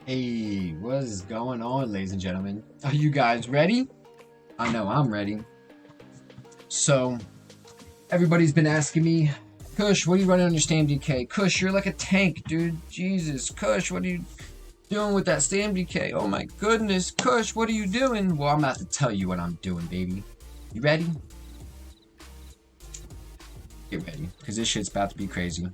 Hey, what is going on, ladies and gentlemen? Are you guys ready? I know I'm ready. So, everybody's been asking me, Kush, what are you running on your STAM DK? Kush, you're like a tank, dude. Jesus, Kush, what are you doing with that STAM DK? Oh my goodness, Kush, what are you doing? Well, I'm about to tell you what I'm doing, baby. You ready? Get ready, because this shit's about to be crazy.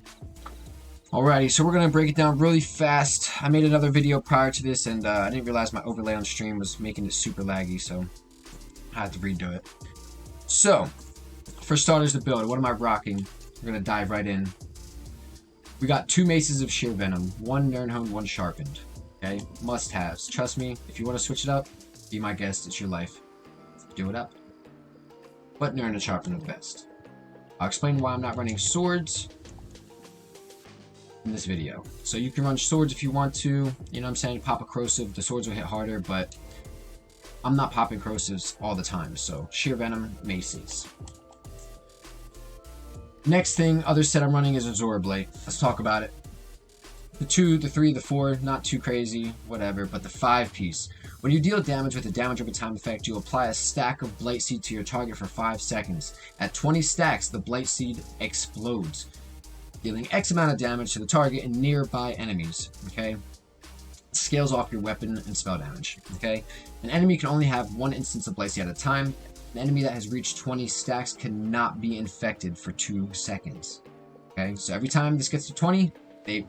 Alrighty, so we're going to break it down really fast. I made another video prior to this, and I didn't realize my overlay on stream was making it super laggy, so I had to redo it. So, for starters, the build. What am I rocking? We're going to dive right in. We got 2 Maces of Sheer Venom. 1 Nirnhone, 1 Sharpened. Okay? Must-haves. Trust me, if you want to switch it up, be my guest. It's your life. Do it up. But Nirn and Sharpened are the best. I'll explain why I'm not running swords in this video. So you can run swords if you want to, you know what I'm saying, pop a corrosive, the swords will hit harder, but I'm not popping corrosives all the time, so Sheer Venom, Maces. Next thing, other set I'm running is AZUREKNIGHT. Let's talk about it. The 2, the 3, the 4, not too crazy, whatever, but the 5-piece. When you deal damage with a damage over time effect, you apply a stack of Blight Seed to your target for 5 seconds. At 20 stacks, the Blight Seed explodes, dealing X amount of damage to the target and nearby enemies, okay? Scales off your weapon and spell damage, okay? An enemy can only have 1 instance of Blight Seed at a time. An enemy that has reached 20 stacks cannot be infected for 2 seconds, okay? So every time this gets to 20, you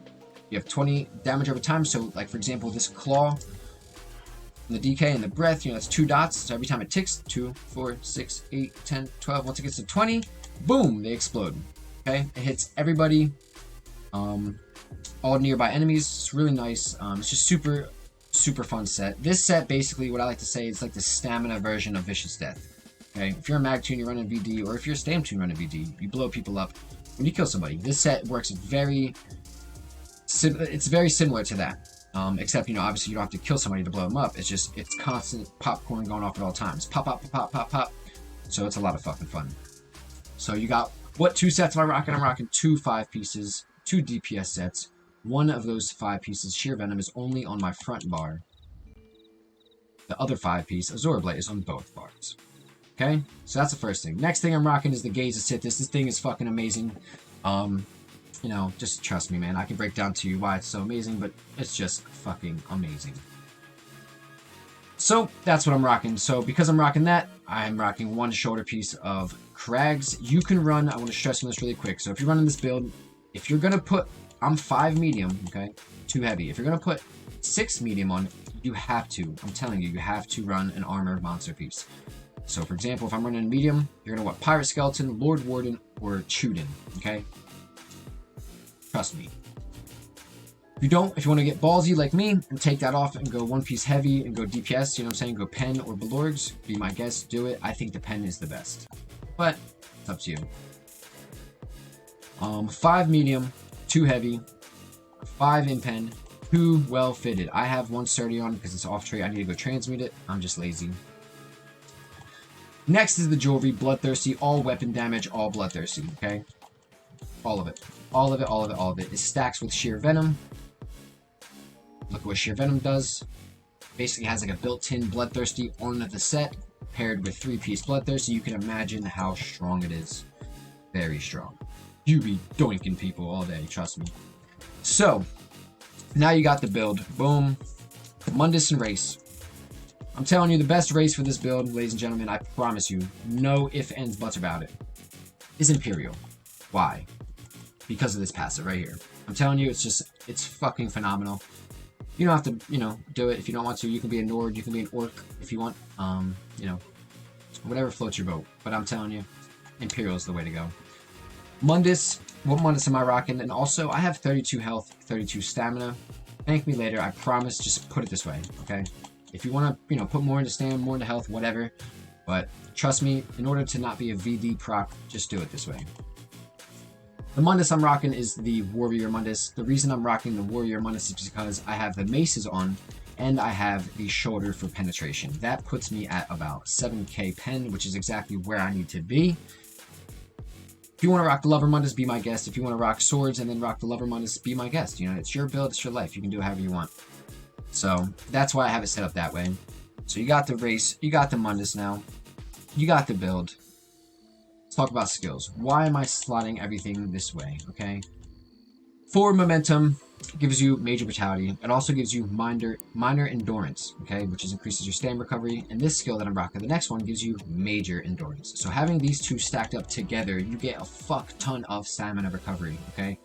have 20 damage over time. So, like, for example, this claw, and the DK and the breath, you know, that's 2 dots. So every time it ticks, 2, 4, 6, 8, 10, 12, once it gets to 20, boom, they explode. Okay, it hits everybody, all nearby enemies. It's really nice. It's just super fun set. This set, basically, what I like to say, is like the stamina version of Vicious Death. Okay, if you're a mag tune, you're running VD, or if you're a STAM tune running VD, you blow people up when you kill somebody. This set works it's very similar to that. Except, you know, obviously you don't have to kill somebody to blow them up. It's constant popcorn going off at all times. Pop, pop, pop, pop, pop. So it's a lot of fucking fun. So you got, what 2 sets am I rocking? I'm rocking 2 5-pieces, 2 DPS sets. One of those 5 pieces, Sheer Venom, is only on my front bar. The other 5-piece, AZUREKNIGHT, is on both bars. Okay? So that's the first thing. Next thing I'm rocking is the Gaze of Sithis. This thing is fucking amazing. You know, just trust me, man. I can break down to you why it's so amazing, but it's just fucking amazing. So, that's what I'm rocking. So, because I'm rocking that, I'm rocking 1 shoulder piece of Crags. You can run, I want to stress on this really quick. So, if you're running this build, if you're going to put, I'm 5 medium, okay, 2 heavy. If you're going to put 6 medium on, you have to, I'm telling you, you have to run an armor monster piece. So, for example, if I'm running medium, you're going to want Pirate Skeleton, Lord Warden, or Chuden, okay? Trust me. If you want to get ballsy like me and take that off and go 1 piece heavy and go DPS, you know what I'm saying, go Pen or Balorgs, be my guest, do it. I think the Pen is the best. But, it's up to you. 5 medium, 2 heavy, 5 in Pen, 2 well fitted. I have 1 sturdy on because it's off trait. I need to go transmute it. I'm just lazy. Next is the jewelry, Bloodthirsty, all weapon damage, all Bloodthirsty, okay? All of it. All of it, all of it, all of it. It stacks with Sheer Venom. Look at what Sheer Venom does. Basically has like a built-in Bloodthirsty on the set, paired with 3-piece Bloodthirsty. You can imagine how strong it is. Very strong. You be doinking people all day, trust me. So, now you got the build. Boom. Mundus and Race. I'm telling you, the best race for this build, ladies and gentlemen, I promise you, no ifs, ands, buts about it, is Imperial. Why? Because of this passive right here. I'm telling you, it's fucking phenomenal. You don't have to, you know, do it if you don't want to. You can be a Nord, you can be an Orc if you want. You know, whatever floats your boat. But I'm telling you, Imperial is the way to go. Mundus, what Mundus am I rocking? And also, I have 32 health, 32 stamina. Thank me later, I promise. Just put it this way, okay? If you want to, you know, put more into stamina, more into health, whatever. But trust me, in order to not be a VD proc, just do it this way. The Mundus I'm rocking is the Warrior Mundus. The reason I'm rocking the Warrior Mundus is because I have the Maces on, and I have the Shoulder for penetration. That puts me at about 7k pen, which is exactly where I need to be. If you want to rock the Lover Mundus, be my guest. If you want to rock swords and then rock the Lover Mundus, be my guest. You know, it's your build, it's your life. You can do it however you want. So that's why I have it set up that way. So you got the race, you got the Mundus now, you got the build. Let's talk about skills. Why am I slotting everything this way, okay? Forward momentum gives you major vitality. It also gives you minor endurance, okay, which increases your stam recovery. And this skill that I'm rocking, the next one, gives you major endurance. So having these two stacked up together, you get a fuck ton of stamina recovery, okay?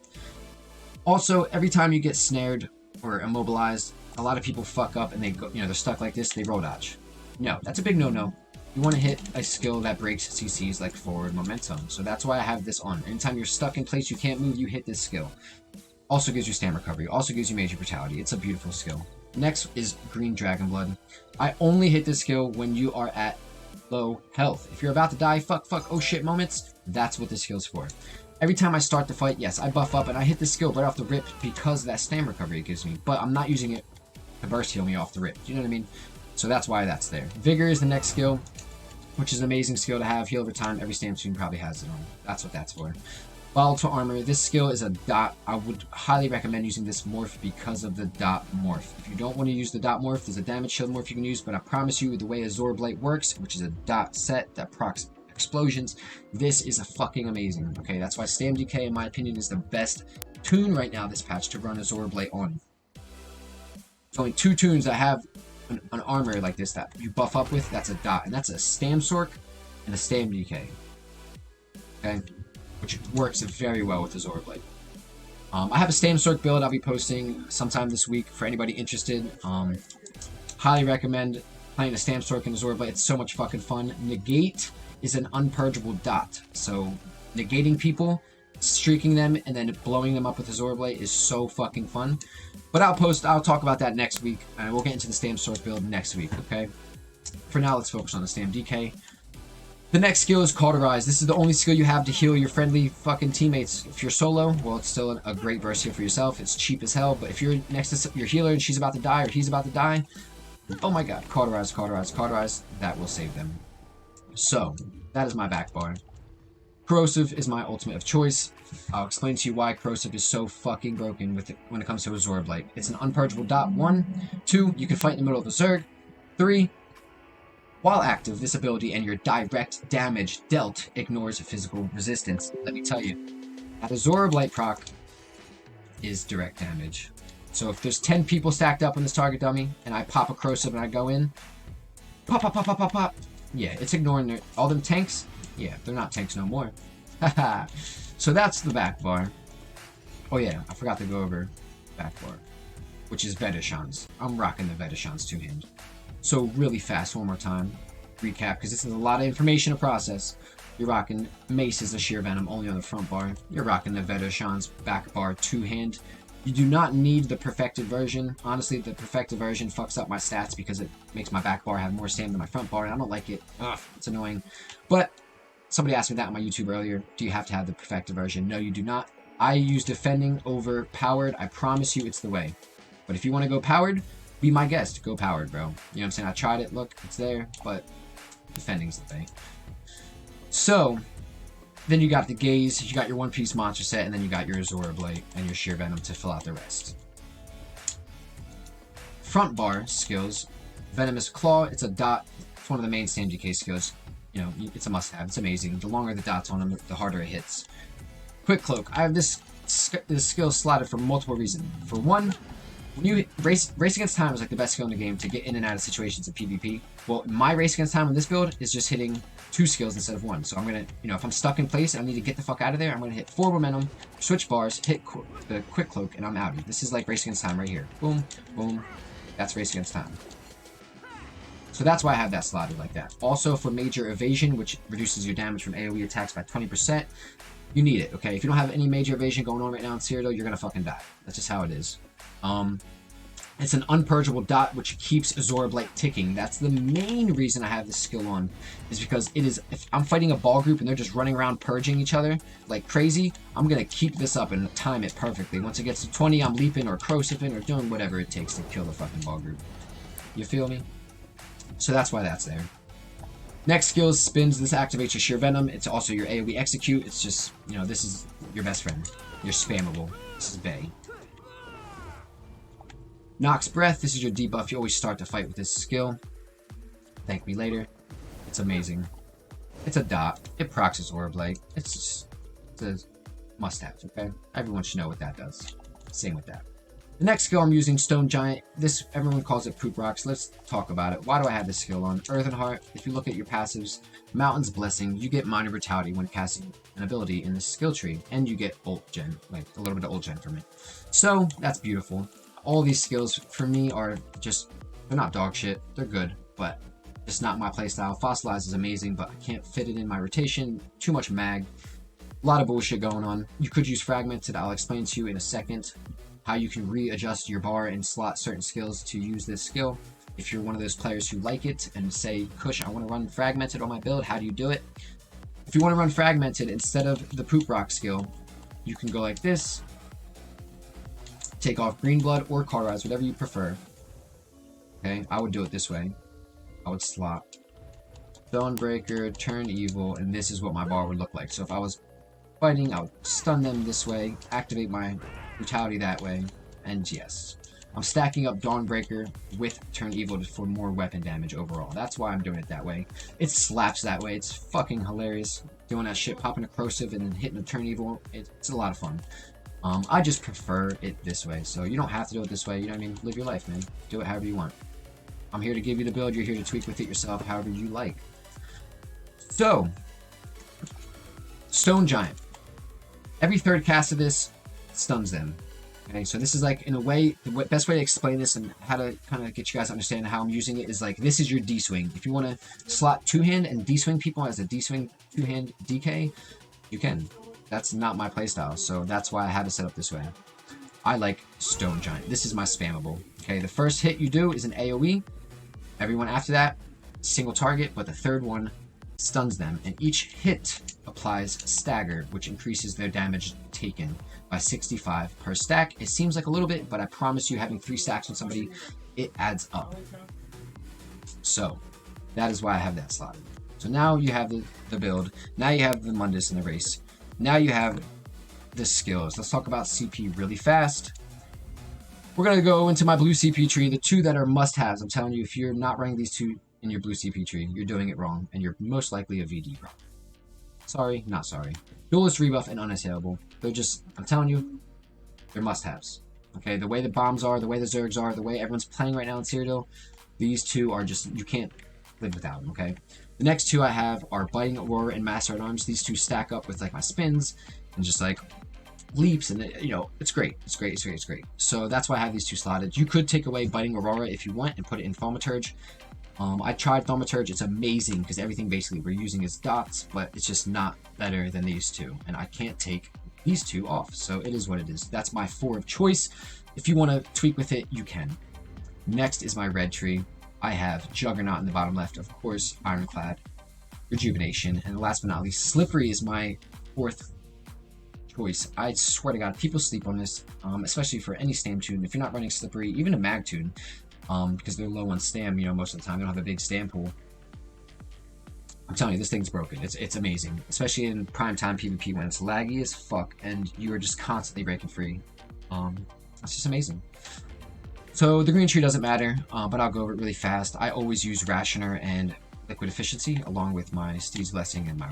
Also, every time you get snared or immobilized, a lot of people fuck up and they go, they're stuck like this, they roll dodge. No, that's a big no-no. You want to hit a skill that breaks CCs like forward momentum. So that's why I have this on. Anytime you're stuck in place, you can't move, you hit this skill. Also gives you stam recovery. Also gives you major brutality. It's a beautiful skill. Next is Green Dragon Blood. I only hit this skill when you are at low health. If you're about to die, fuck, oh shit moments, that's what this skill's for. Every time I start the fight, yes, I buff up and I hit this skill right off the rip because of that stam recovery it gives me. But I'm not using it to burst heal me off the rip. Do you know what I mean? So that's why that's there. Vigor is the next skill, which is an amazing skill to have. Heal over time. Every stam student probably has it on. That's what that's for. Volatile Armor. This skill is a dot. I would highly recommend using this morph because of the dot morph. If you don't want to use the dot morph, there's a damage shield morph you can use, but I promise you the way Azure Blight works, which is a dot set that procs explosions, this is a fucking amazing. Okay, that's why Stam DK, in my opinion, is the best tune right now this patch to run Azure Blight on. There's only two tunes that have an armor like this that you buff up with. That's a dot, and that's a Stam Sork and a Stam DK. Okay, which works very well with Azure Blight. I have a Stam Sork build I'll be posting sometime this week for anybody interested. Highly recommend playing a Stam Sork and Azure Blight. It's so much fucking fun. Negate is an unpurgeable dot, so negating people, streaking them, and then blowing them up with Azure Blade is so fucking fun. But I'll talk about that next week, and we'll get into the Stam Sork build next week, okay? For now, let's focus on the Stam DK. The next skill is Cauterize. This is the only skill you have to heal your friendly fucking teammates. If you're solo, well, it's still a great burst heal for yourself. It's cheap as hell, but if you're next to your healer and she's about to die or he's about to die, oh my god, Cauterize, Cauterize, Cauterize, that will save them. So, that is my back bar. Corrosive is my ultimate of choice. I'll explain to you why Corrosive is so fucking broken when it comes to Azure Blight. It's an unpurgeable dot. 1. 2. You can fight in the middle of the Zerg. 3. While active, this ability and your direct damage dealt ignores physical resistance. Let me tell you, that Azure Blight proc is direct damage. So if there's 10 people stacked up on this target dummy, and I pop a Corrosive and I go in, pop, pop, pop, pop, pop, pop. Yeah, it's ignoring all them tanks. Yeah, they're not tanks no more. Haha. So that's the back bar. Oh yeah, I forgot to go over back bar, which is Vedishans. I'm rocking the Vedishans two-hand. So really fast, one more time. Recap, because this is a lot of information to process. You're rocking Mace as a Sheer Venom only on the front bar. You're rocking the Vedishans back bar two-hand. You do not need the perfected version. Honestly, the perfected version fucks up my stats because it makes my back bar have more stam than my front bar, and I don't like it. Ugh, it's annoying. But somebody asked me that on my YouTube earlier. Do you have to have the perfected version? No, you do not. I use defending over powered. I promise you it's the way. But if you want to go powered, be my guest. Go powered, bro. You know what I'm saying? I tried it. Look, it's there. But defending's the way. So then you got the Gaze, you got your One Piece monster set, and then you got your Azure Blade and your Sheer Venom to fill out the rest. Front bar skills. Venomous Claw, it's a dot. It's one of the main Stam DK skills. You know, it's a must-have. It's amazing. The longer the dots on them, the harder it hits. Quick Cloak. I have this skill slotted for multiple reasons. For one, when you race against time is like the best skill in the game to get in and out of situations in PvP. Well, my race against time on this build is just hitting 2 skills instead of 1. So I'm gonna, if I'm stuck in place and I need to get the fuck out of there, I'm gonna hit forward momentum, switch bars, hit the quick cloak, and I'm out. This is like race against time right here. Boom, boom. That's race against time. So that's why I have that slotted like that. Also for major evasion, which reduces your damage from AoE attacks by 20%, you need it, okay? If you don't have any major evasion going on right now in Cyrodiil, you're gonna fucking die. That's just how it is. It's an unpurgeable dot which keeps Azure Blight ticking. That's the main reason I have this skill on, is because it is, if I'm fighting a ball group and they're just running around purging each other like crazy, I'm gonna keep this up and time it perfectly. Once it gets to 20, I'm leaping or crowsipping or doing whatever it takes to kill the fucking ball group. You feel me? So that's why that's there. Next skill is Spins. This activates your Sheer Venom. It's also your AoE Execute. It's just, this is your best friend. You're spammable. This is Bay. Nox Breath, this is your debuff. You always start the fight with this skill. Thank me later. It's amazing. It's a dot. It procs his Orb Light. It's a must-have, okay? Everyone should know what that does. Same with that. The next skill I'm using, Stone Giant. This, everyone calls it Poop Rocks. Let's talk about it. Why do I have this skill on? Earthen Heart, if you look at your passives, Mountain's Blessing, you get Minor Brutality when casting an ability in this skill tree, and you get ult gen, like a little bit of ult gen from it. So, that's beautiful. All these skills, for me, are just, they're not dog shit. They're good, but it's not my playstyle. Fossilize is amazing, but I can't fit it in my rotation. Too much mag. A lot of bullshit going on. You could use Fragmented. I'll explain to you in a second how you can readjust your bar and slot certain skills to use this skill. If you're one of those players who like it and say, Kush, I want to run Fragmented on my build, how do you do it? If you want to run Fragmented instead of the Poop Rock skill, you can go like this, take off Green Blood or Cauterize, whatever you prefer. Okay, I would do it this way. I would slot Stonebreaker, Turn Evil, and this is what my bar would look like. So if I was fighting, I would stun them this way, activate my Brutality that way, and yes. I'm stacking up Dawnbreaker with Turn Evil for more weapon damage overall. That's why I'm doing it that way. It slaps that way. It's fucking hilarious. Doing that shit, popping a Corrosive and then hitting a Turn Evil. It's a lot of fun. I just prefer it this way. So you don't have to do it this way. You know what I mean? Live your life, man. Do it however you want. I'm here to give you the build. You're here to tweak with it yourself however you like. So, Stone Giant. Every third cast of this stuns them. Okay, so this is like, in a way, the best way to explain this and how to kind of get you guys to understand how I'm using it is like, this is your D-swing. If you want to slot two-hand and D-swing people as a D-swing two-hand DK, you can. That's not my playstyle, so that's why I have it set up this way. I like Stone Giant. This is my spammable. Okay, the first hit you do is an AoE. Everyone after that, single target, but the third one stuns them, and each hit applies Stagger, which increases their damage taken by 65 per stack. It seems like a little bit, but I promise you, having 3 stacks on somebody, it adds up. So, that is why I have that slotted. So now you have the build, now you have the Mundus and the race, now you have the skills. Let's talk about CP really fast. We're going to go into my blue CP tree, the 2 that are must-haves. I'm telling you, if you're not running these 2 in your blue CP tree, you're doing it wrong, and you're most likely a VD problem. Sorry, not sorry. Duelist Rebuff and Unassailable. They're just, I'm telling you, they're must-haves. Okay, the way the bombs are, the way the Zergs are, the way everyone's playing right now in Cyrodiil, these 2 are just, you can't live without them, okay? The next 2 I have are Biting Aurora and Master at Arms. These 2 stack up with like my spins and just like leaps, and you know, it's great. It's great, it's great, it's great. So that's why I have these 2 slotted. You could take away Biting Aurora if you want and put it in Thaumaturge. I tried Thaumaturge. It's amazing because everything basically we're using is dots, but it's just not better than these 2, and I can't take these 2 off, so it is what it is. That's my 4 of choice. If you want to tweak with it, you can. Next is my red tree. I have Juggernaut in the bottom left, of course, Ironclad, Rejuvenation, and last but not least, Slippery is my 4th choice. I swear to God, people sleep on this, especially for any STAM tune. If you're not running Slippery, even a mag tune, because they're low on STAM, you know, most of the time. They don't have a big STAM pool. I'm telling you, this thing's broken. It's amazing. Especially in primetime PvP when it's laggy as fuck and you are just constantly breaking free. It's just amazing. So the green tree doesn't matter, but I'll go over it really fast. I always use Rationer and Liquid Efficiency along with my Steve's Blessing and my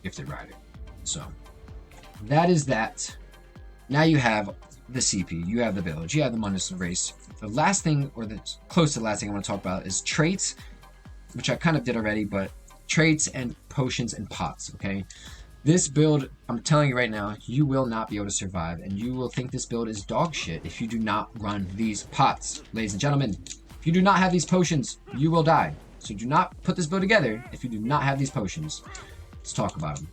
Gifted Rider. So that is that. Now you have the CP, you have the village, you have the Mundus race. The last thing, or the close to the last thing I want to talk about is traits, which I kind of did already, but traits and potions and pots, okay? This build, I'm telling you right now, you will not be able to survive, and you will think this build is dog shit if you do not run these pots. Ladies and gentlemen, if you do not have these potions, you will die. So do not put this build together if you do not have these potions. Let's talk about them.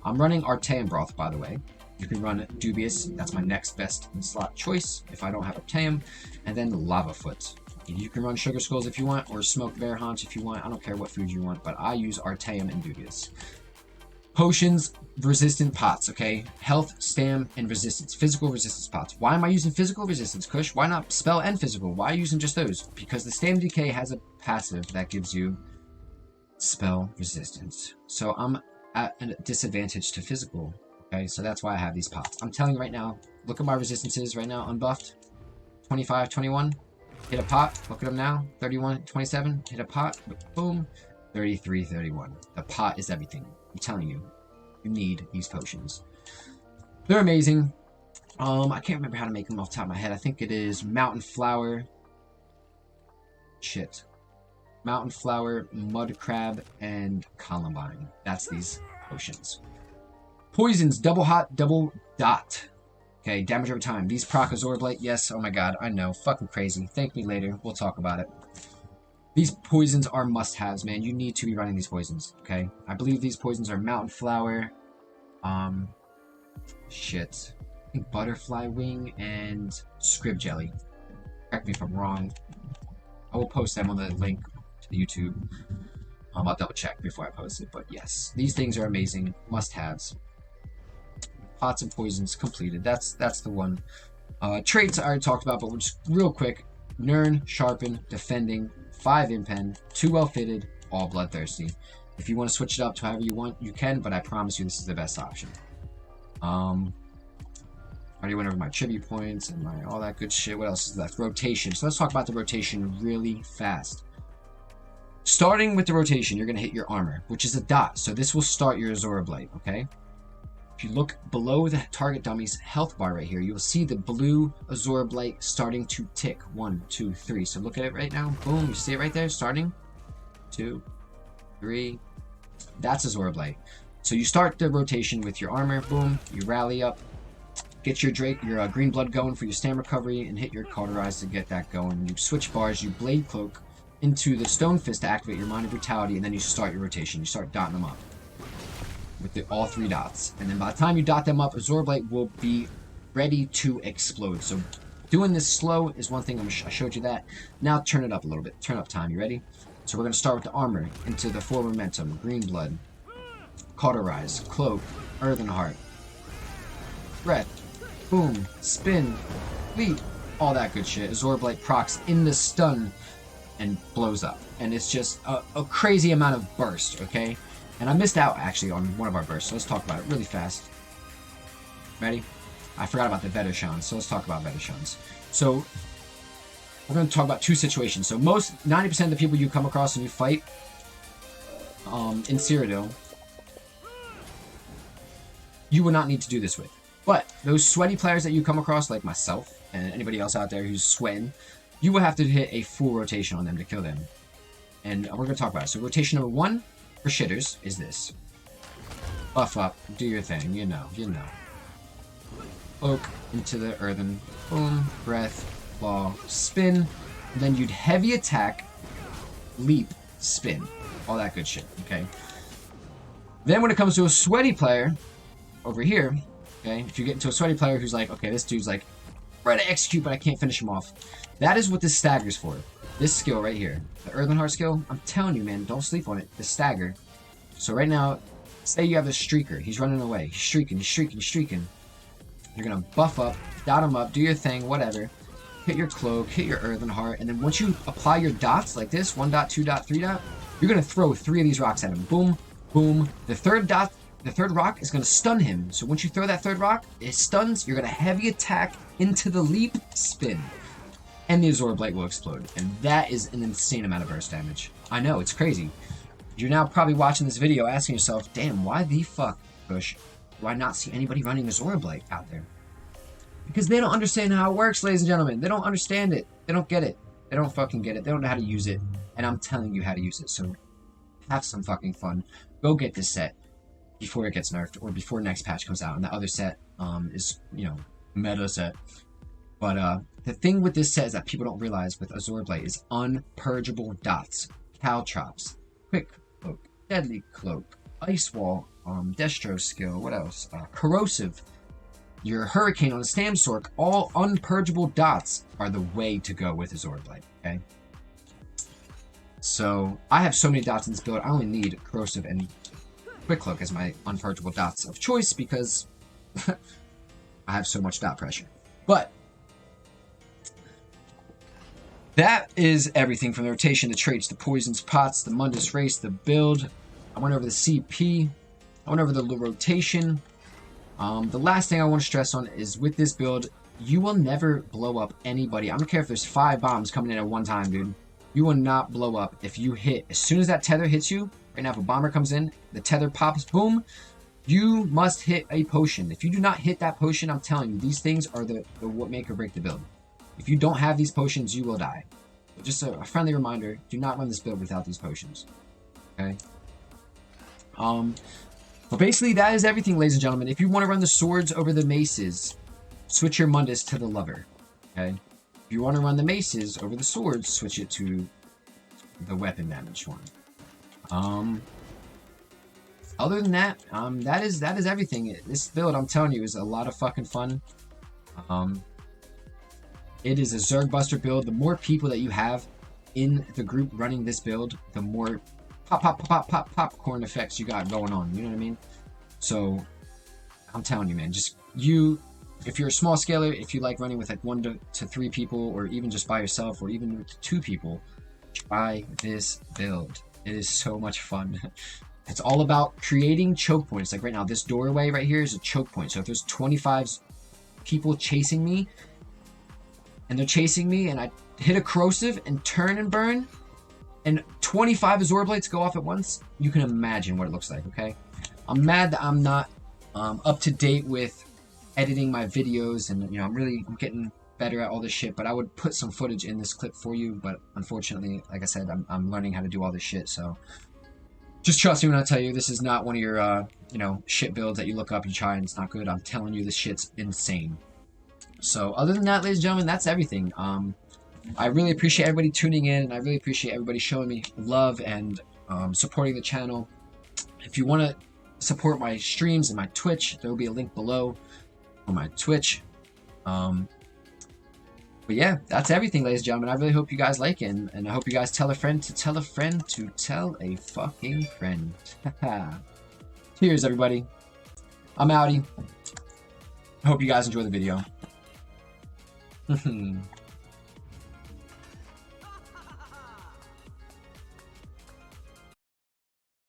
I'm running Artaeum Broth, by the way. You can run Dubious, that's my next best slot choice if I don't have Artaeum, and then Lava Foot. You can run Sugar Skulls if you want, or Smoked Bear Haunch if you want. I don't care what food you want, but I use Artaeum and Dubious. Potions, resistant pots, okay? Health, stam, and resistance. Physical resistance pots. Why am I using physical resistance, Kush? Why not spell and physical? Why are you using just those? Because the stam DK has a passive that gives you spell resistance. So I'm at a disadvantage to physical, Okay, so that's why I have these pots. I'm telling you right now, look at my resistances right now, unbuffed. 25, 21, hit a pot. Look at them now. 31, 27, hit a pot. Boom. 33, 31. The pot is everything. I'm telling you, you need these potions. They're amazing. I can't remember how to make them off the top of my head. I think it is Mountain Flower. Shit. Mountain Flower, Mud Crab, and Columbine. That's these potions. Poisons, double hot, double dot. Okay, damage over time. These proc Azure Blight. Yes, oh my god, I know. Fucking crazy. Thank me later. We'll talk about it. These poisons are must-haves, man. You need to be running these poisons, okay? I believe these poisons are Mountain Flower, shit. I think Butterfly Wing and Scrib Jelly. Correct me if I'm wrong. I will post them on the link to the YouTube. I'll double check before I post it, but yes. These things are amazing. Must-haves. Pots and poisons completed. That's the one. Traits I already talked about, but we'll just real quick. Nern, Sharpen, Defending, 5 Impen, 2 Well-Fitted, all Bloodthirsty. If you want to switch it up to however you want, you can, but I promise you this is the best option. I already went over my tribute points and my all that good shit. What else is left? Rotation. So let's talk about the rotation really fast. Starting with the rotation, you're going to hit your armor, which is a dot. So this will start your Azure Blight, okay? If you look below the target dummy's health bar right here, you will see the blue Azure Blight starting to tick. 1, 2, 3. So look at it right now. Boom. You see it right there? Starting. 2, 3. That's Azure Blight. So you start the rotation with your armor. Boom. You rally up. Get your green blood going for your STAM recovery and hit your cauterize to get that going. You switch bars. You blade cloak into the stone fist to activate your mind of brutality, and then you start your rotation. You start dotting them up with all 3 dots, and then by the time you dot them up, Azure Blight will be ready to explode. So doing this slow is one thing. I showed you that. Now turn it up a little bit. Turn up time. You ready? So we're going to start with the armor into the 4 momentum, green blood, cauterize, cloak, earthen heart, breath, boom, spin, leap, all that good shit. Azure Blight procs in the stun and blows up, and it's just a crazy amount of burst. Okay. And I missed out, actually, on one of our bursts, so let's talk about it really fast. Ready? I forgot about the Vedashans, so let's talk about Vedashans. So, we're going to talk about 2 situations. So, 90% of the people you come across and you fight in Cyrodiil, you will not need to do this with. But, those sweaty players that you come across, like myself, and anybody else out there who's sweating, you will have to hit a full rotation on them to kill them. And we're going to talk about it. So, rotation number 1... for shitters is this. Buff up, do your thing, you know. Oak into the earthen, boom, breath, claw, spin, and then you'd heavy attack, leap, spin. All that good shit, okay? Then when it comes to a sweaty player, over here, okay, if you get into a sweaty player who's like, okay, this dude's like, ready to execute, but I can't finish him off. That is what this stagger's for. This skill right here, the Earthen Heart skill, I'm telling you, man, don't sleep on it. The stagger. So right now, say you have a streaker. He's running away. He's streaking. You're going to buff up, dot him up, do your thing, whatever. Hit your cloak, hit your Earthen Heart, and then once you apply your dots like this, 1 dot, 2 dot, 3 dot, you're going to throw 3 of these rocks at him. Boom, boom. The third rock is going to stun him. So once you throw that 3rd rock, it stuns. You're going to heavy attack into the leap, spin. And the Azure Blight will explode. And that is an insane amount of burst damage. I know, it's crazy. You're now probably watching this video asking yourself, damn, why the fuck, Bush, do I not see anybody running Azure Blight out there? Because they don't understand how it works, ladies and gentlemen. They don't understand it. They don't get it. They don't fucking get it. They don't know how to use it. And I'm telling you how to use it. So have some fucking fun. Go get this set before it gets nerfed or before next patch comes out. And the other set is, meta set. But the thing with this set is that people don't realize with Azure Blight is unpurgeable dots, caltrops, quick cloak, deadly cloak, ice wall, destro skill, what else? Corrosive, your hurricane on a STAM Sork, all unpurgeable dots are the way to go with Azure Blight, okay? So I have so many dots in this build, I only need corrosive and quick cloak as my unpurgeable dots of choice because I have so much dot pressure. But that is everything from the rotation, the traits, the poisons, pots, the Mundus race, the build. I went over the CP. I went over the rotation. The last thing I want to stress on is with this build, you will never blow up anybody. I don't care if there's 5 bombs coming in at one time, dude. You will not blow up if you hit. As soon as that tether hits you, right now if a bomber comes in, the tether pops, boom, you must hit a potion. If you do not hit that potion, I'm telling you, these things are the what make or break the build. If you don't have these potions, you will die. But just a friendly reminder, do not run this build without these potions. Okay? But basically, that is everything, ladies and gentlemen. If you want to run the swords over the maces, switch your Mundus to the lover. Okay? If you want to run the maces over the swords, switch it to the weapon damage one. Other than that, that is everything. This build, I'm telling you, is a lot of fucking fun. It is a Zerg Buster build. The more people that you have in the group running this build, the more popcorn effects you got going on. You know what I mean? So, I'm telling you, man, just if you're a small scaler, if you like running with like 1 to 3 people, or even just by yourself, or even with 2 people, try this build. It is so much fun. It's all about creating choke points. Like right now, this doorway right here is a choke point. So if there's 25 people chasing me, and they're chasing me, and I hit a corrosive and turn and burn, and 25 Azure Blades go off at once, you can imagine what it looks like, okay? I'm mad that I'm not up to date with editing my videos, and you know, I'm getting better at all this shit, but I would put some footage in this clip for you, but unfortunately, like I said, I'm learning how to do all this shit, so just trust me when I tell you this is not one of your, you know, shit builds that you look up, you try, and it's not good. I'm telling you, this shit's insane. So, other than that, ladies and gentlemen, that's everything. I really appreciate everybody tuning in, and I really appreciate everybody showing me love and supporting the channel. If you want to support my streams and my Twitch, there will be a link below on my Twitch. But yeah, that's everything, ladies and gentlemen. I really hope you guys like it, and I hope you guys tell a friend to tell a friend to tell a fucking friend. Cheers, everybody. I'm outie. I hope you guys enjoy the video.